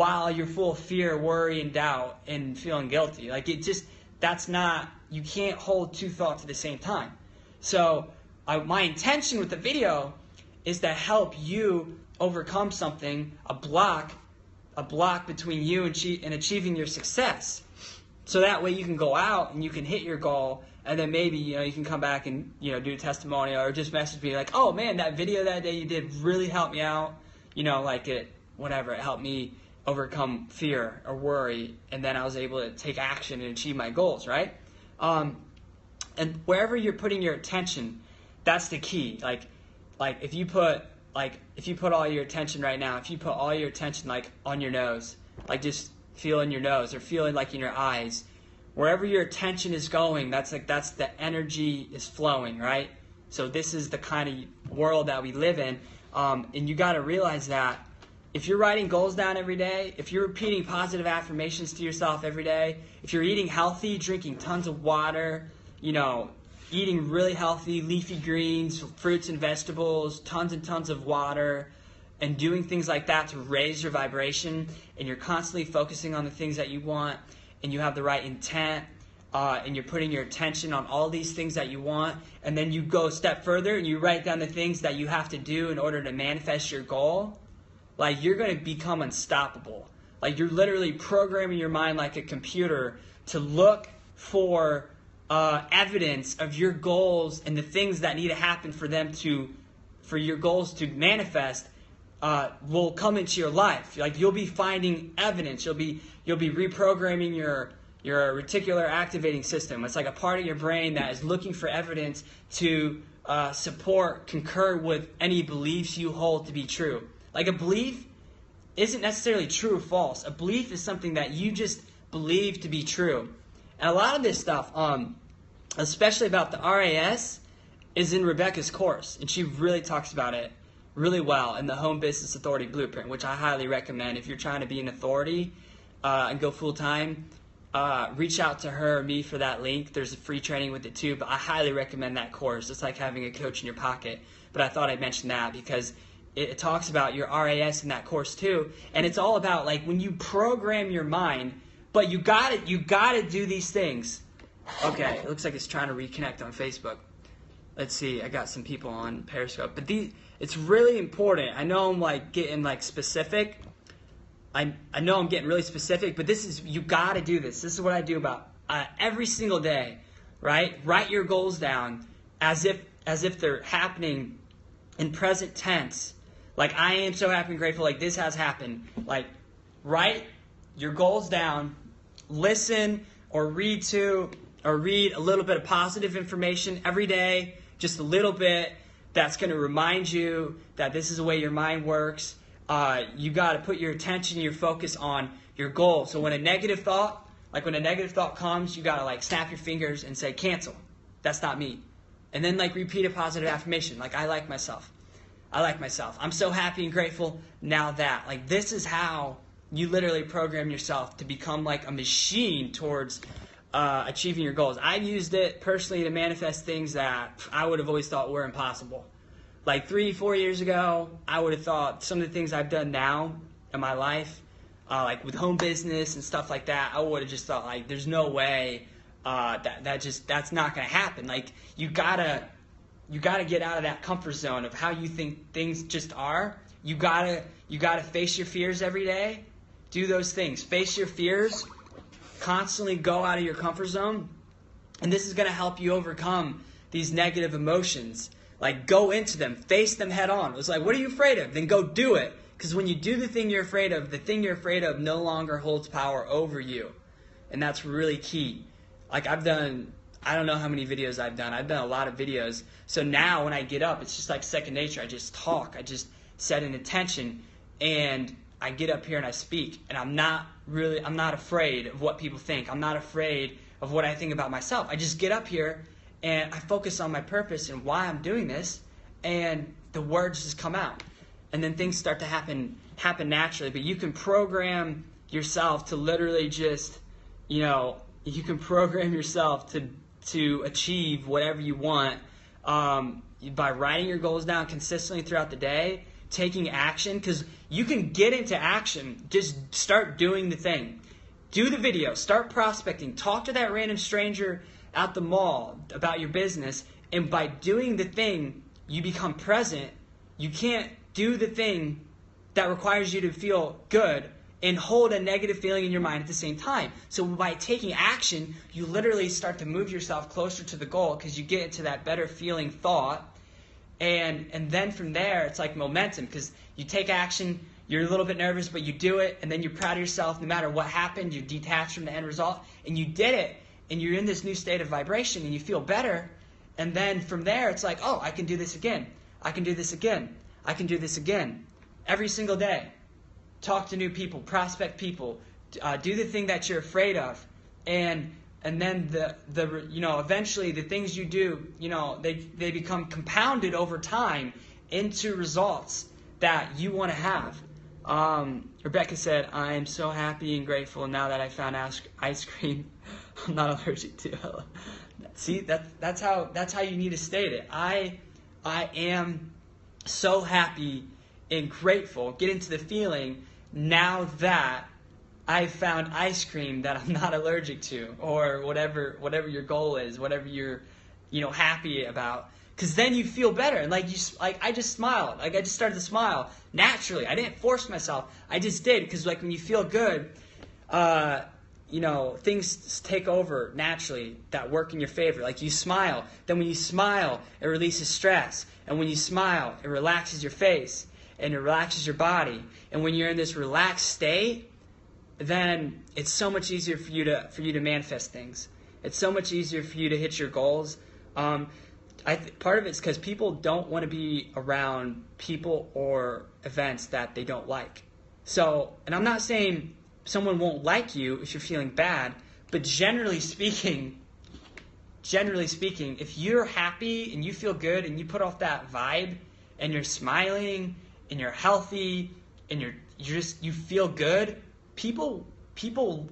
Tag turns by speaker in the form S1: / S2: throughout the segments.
S1: while you're full of fear, worry, and doubt and feeling guilty. Like you can't hold two thoughts at the same time. So my intention with the video is to help you overcome something, a block between you and achieving your success. So that way you can go out and you can hit your goal, and then maybe you can come back and do a testimonial or just message me like, oh man, that video that day you did really helped me out. It helped me overcome fear or worry, and then I was able to take action and achieve my goals, right? And wherever you're putting your attention, that's the key. Like if you put all your attention right now, if you put all your attention like on your nose, like just feel in your nose or feeling like in your eyes, wherever your attention is going, that's the energy is flowing, right? So this is the kind of world that we live in, and you got to realize that if you're writing goals down every day, if you're repeating positive affirmations to yourself every day, if you're eating healthy, drinking tons of water, eating really healthy leafy greens, fruits and vegetables, tons and tons of water, and doing things like that to raise your vibration, and you're constantly focusing on the things that you want, and you have the right intent, and you're putting your attention on all these things that you want, and then you go a step further and you write down the things that you have to do in order to manifest your goal, like you're going to become unstoppable. Like you're literally programming your mind like a computer to look for evidence of your goals and the things that need to happen for your goals to manifest will come into your life. Like you'll be finding evidence. You'll be reprogramming your reticular activating system. It's like a part of your brain that is looking for evidence to concur with any beliefs you hold to be true. Like a belief isn't necessarily true or false. A belief is something that you just believe to be true. And a lot of this stuff, especially about the RAS, is in Rebecca's course. And she really talks about it really well in the Home Business Authority Blueprint, which I highly recommend. If you're trying to be an authority and go full-time, reach out to her or me for that link. There's a free training with it too, but I highly recommend that course. It's like having a coach in your pocket. But I thought I'd mention that because it talks about your RAS in that course too. And it's all about like when you program your mind, but you gotta do these things. Okay, it looks like it's trying to reconnect on Facebook. Let's see, I got some people on Periscope. But it's really important. I know I'm like getting like specific. I know I'm getting really specific, but you gotta do this. This is what I do about every single day, right? Write your goals down as if they're happening in present tense. Like I am so happy and grateful, like this has happened. Like write your goals down, listen or read a little bit of positive information every day, just a little bit that's going to remind you that this is the way your mind works. You got to put your attention, your focus on your goal. So when a negative thought comes, you got to like snap your fingers and say, cancel. That's not me. And then like repeat a positive affirmation. Like, I like myself. I like myself. I'm so happy and grateful now that. Like, this is how you literally program yourself to become like a machine towards achieving your goals. I've used it personally to manifest things that I would have always thought were impossible. Like 3-4 years ago, I would have thought some of the things I've done now in my life, like with home business and stuff like that, I would have just thought like, there's no way that's not going to happen. Like you gotta get out of that comfort zone of how you think things just are. You gotta face your fears every day. Do those things. Face your fears. Constantly go out of your comfort zone. And this is going to help you overcome these negative emotions. Like, go into them. Face them head on. It's like, what are you afraid of? Then go do it. Because when you do the thing you're afraid of, the thing you're afraid of no longer holds power over you. And that's really key. Like, I don't know how many videos I've done. I've done a lot of videos. So now when I get up, it's just like second nature. I just talk. I just set an intention. And I get up here and I speak. And I'm not afraid of what people think. I'm not afraid of what I think about myself. I just get up here and I focus on my purpose and why I'm doing this, and the words just come out. And then things start to happen naturally. But you can program yourself to literally just, you can program yourself to achieve whatever you want by writing your goals down consistently throughout the day. taking action, because you can get into action. Just start doing the thing. Do the video. Start prospecting. Talk to that random stranger at the mall about your business. And by doing the thing, you become present. You can't do the thing that requires you to feel good and hold a negative feeling in your mind at the same time. So by taking action, you literally start to move yourself closer to the goal, because you get into that better feeling thought. And then from there, it's like momentum, because you take action, you're a little bit nervous, but you do it, and then you're proud of yourself no matter what happened. You detach from the end result, and you did it, and you're in this new state of vibration, and you feel better. And then from there, it's like, oh, I can do this again. I can do this again. I can do this again. Every single day. Talk to new people, prospect people, do the thing that you're afraid of, and then eventually the things you do, they become compounded over time into results that you want to have. Rebecca said, "I am so happy and grateful now that I found ice cream I'm not allergic to." See, that's how you need to state it. I am so happy and grateful. Get into the feeling now that I've found ice cream that I'm not allergic to, or whatever your goal is, whatever you're happy about. Because then you feel better, and I just smiled. I just started to smile naturally. I didn't force myself. I just did, because when you feel good, things take over naturally that work in your favor. Like you smile. Then when you smile, it releases stress. And when you smile, it relaxes your face and it relaxes your body. And when you're in this relaxed state, then it's so much easier for you to manifest things. It's so much easier for you to hit your goals. Part of it's because people don't want to be around people or events that they don't like. So, and I'm not saying someone won't like you if you're feeling bad, but generally speaking, if you're happy and you feel good and you put off that vibe and you're smiling and you're healthy and you feel good, people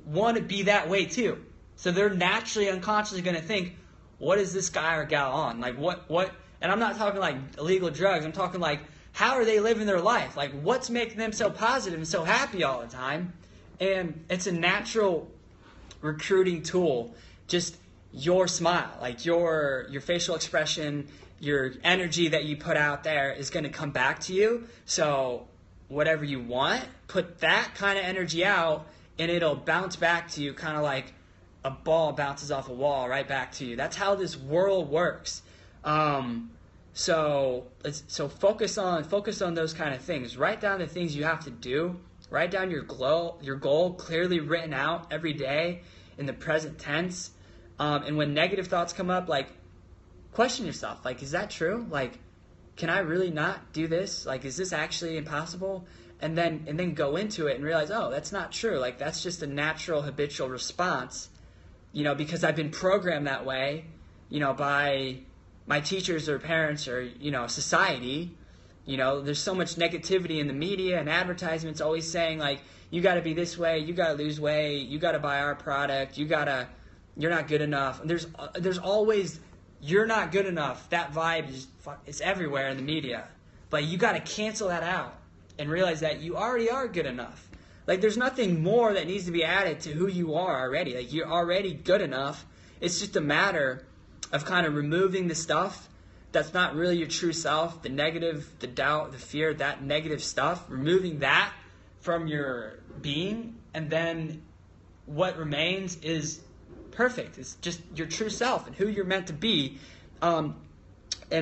S1: want to be that way too. So they're naturally, unconsciously going to think, what is this guy or gal on? Like what? And I'm not talking like illegal drugs. I'm talking like, how are they living their life? Like what's making them so positive and so happy all the time? And it's a natural recruiting tool. Just your smile, like your facial expression, your energy that you put out there is going to come back to you. So whatever you want, put that kind of energy out and it'll bounce back to you, kind of like a ball bounces off a wall right back to you. That's how this world works. So focus on those kind of things. Write down the things you have to do. Write down your goal clearly written out every day in the present tense. And when negative thoughts come up, like, question yourself. Like, is that true? Like, can I really not do this? Like, is this actually impossible? And then go into it and realize, oh, that's not true. Like, that's just a natural habitual response, because I've been programmed that way, by my teachers or parents or, society. There's so much negativity in the media and advertisements always saying, like, you got to be this way, you got to lose weight, you got to buy our product, you're not good enough. And there's always, you're not good enough. That vibe is everywhere in the media. But you got to cancel that out and realize that you already are good enough. Like, there's nothing more that needs to be added to who you are already. Like, you're already good enough. It's just a matter of kind of removing the stuff that's not really your true self, the negative, the doubt, the fear, that negative stuff, removing that from your being, and then what remains is perfect. It's just your true self and who you're meant to be. And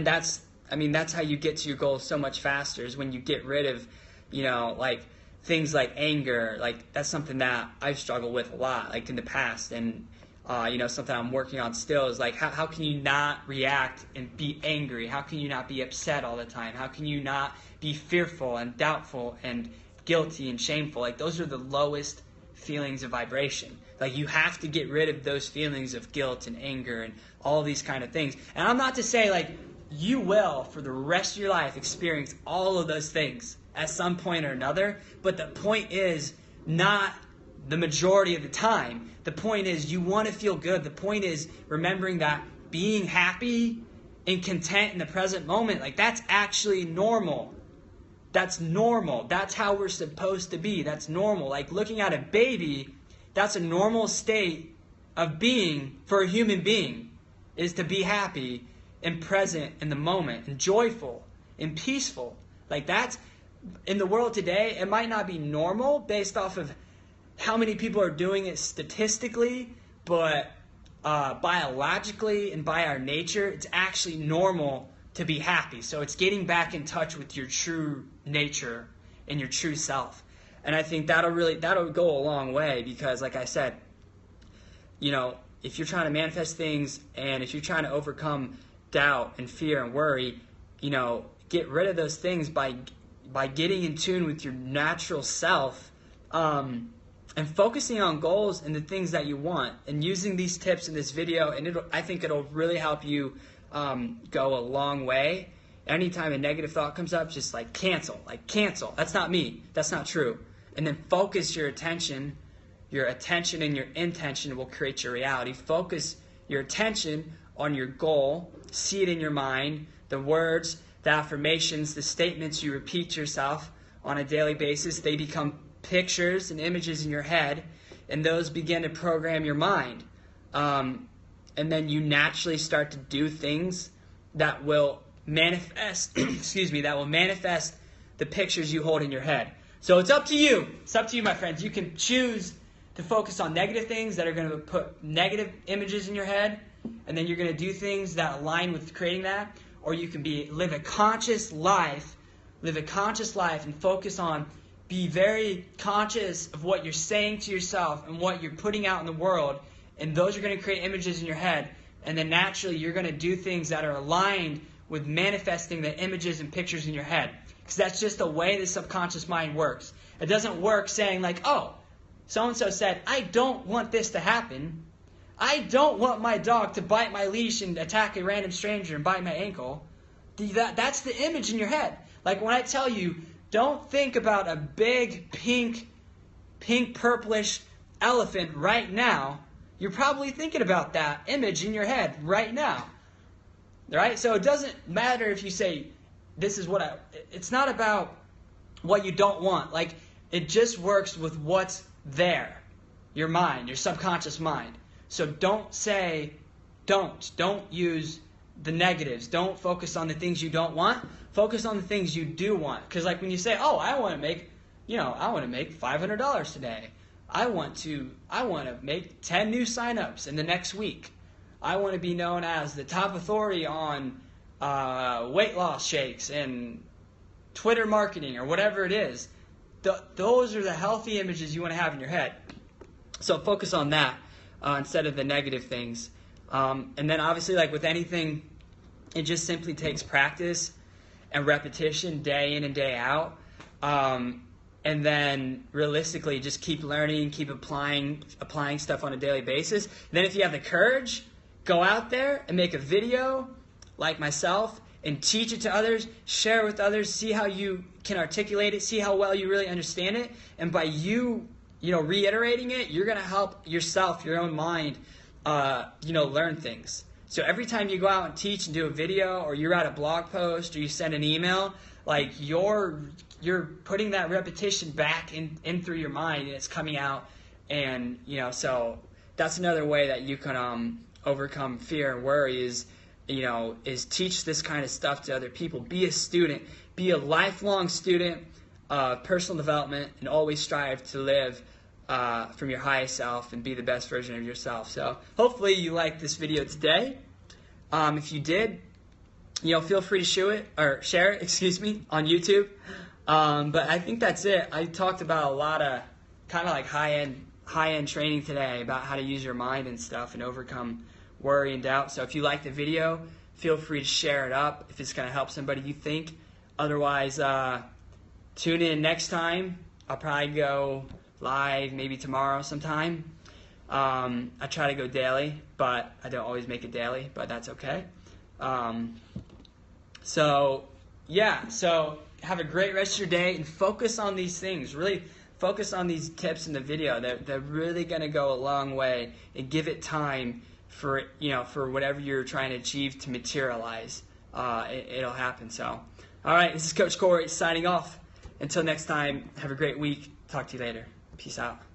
S1: that's how you get to your goals so much faster, is when you get rid of, like things like anger. Like, that's something that I've struggled with a lot, like in the past. And something I'm working on still is like, how can you not react and be angry? How can you not be upset all the time? How can you not be fearful and doubtful and guilty and shameful? Like, those are the lowest feelings of vibration. Like, you have to get rid of those feelings of guilt and anger and all these kind of things. And I'm not to say, like, you will, for the rest of your life, experience all of those things at some point or another. But the point is not the majority of the time. The point is you want to feel good. The point is remembering that being happy and content in the present moment, like, that's actually normal. That's normal. That's how we're supposed to be. That's normal. Like looking at a baby, that's a normal state of being for a human being, is to be happy and present in the moment and joyful and peaceful. Like that's, in the world today, it might not be normal based off of how many people are doing it statistically, but biologically and by our nature, it's actually normal to be happy. So it's getting back in touch with your true nature and your true self. And I think that'll go a long way, because like I said, you know, if you're trying to manifest things and if you're trying to overcome doubt and fear and worry, you know, get rid of those things by getting in tune with your natural self, and focusing on goals and the things that you want, and using these tips in this video, and I think it'll really help you go a long way. Anytime a negative thought comes up, just like cancel. That's not me. That's not true. And then focus your attention. Your attention and your intention will create your reality. Focus your attention on your goal. See it in your mind. The words, the affirmations, the statements you repeat to yourself on a daily basis, they become pictures and images in your head, and those begin to program your mind. And then you naturally start to do things that will manifest, that will manifest the pictures you hold in your head. So it's up to you. It's up to you, my friends. You can choose to focus on negative things that are going to put negative images in your head, and then you're going to do things that align with creating that. Or you can live a conscious life and focus on, be very conscious of what you're saying to yourself and what you're putting out in the world, and those are going to create images in your head. And then naturally you're going to do things that are aligned with manifesting the images and pictures in your head, because that's just the way the subconscious mind works. It doesn't work saying like, oh, so-and-so said, I don't want this to happen. I don't want my dog to bite my leash and attack a random stranger and bite my ankle. That's the image in your head. Like when I tell you, don't think about a big pink purplish elephant right now, you're probably thinking about that image in your head right now. Right? So it doesn't matter if you say, this is what it's not about what you don't want. Like, it just works with what's there. Your mind, your subconscious mind. So don't use the negatives. Don't focus on the things you don't want. Focus on the things you do want. Because like when you say, oh, I want to make $500 today. I want to make 10 new signups in the next week. I want to be known as the top authority on weight loss shakes and Twitter marketing or whatever it is. Those are the healthy images you want to have in your head. So focus on that instead of the negative things. And then obviously, like with anything, it just simply takes practice and repetition day in and day out. And then realistically, just keep learning, keep applying stuff on a daily basis. And then if you have the courage, go out there and make a video like myself and teach it to others, share it with others, see how you can articulate it, see how well you really understand it. And by you reiterating it, you're going to help yourself, your own mind, learn things. So every time you go out and teach and do a video, or you're at a blog post, or you send an email, like you're putting that repetition back in through your mind, and it's coming out. And so that's another way that you can overcome fear and worry is teach this kind of stuff to other people. Be a student, be a lifelong student of personal development, and always strive to live from your highest self and be the best version of yourself. So hopefully you liked this video today. If you did, feel free to share it on YouTube. But I think that's it. I talked about a lot of kind of like high-end training today about how to use your mind and stuff and overcome worry and doubt. So if you like the video, feel free to share it up if it's going to help somebody you think. Otherwise, tune in next time. I'll probably go live maybe tomorrow sometime. I try to go daily, but I don't always make it daily, but that's okay. So have a great rest of your day and focus on these things. Really focus on these tips in the video. They're really going to go a long way, and give it time for whatever you're trying to achieve to materialize. It'll happen. So, all right, this is Coach Corey signing off. until next time, have a great week. Talk to you later. Peace out.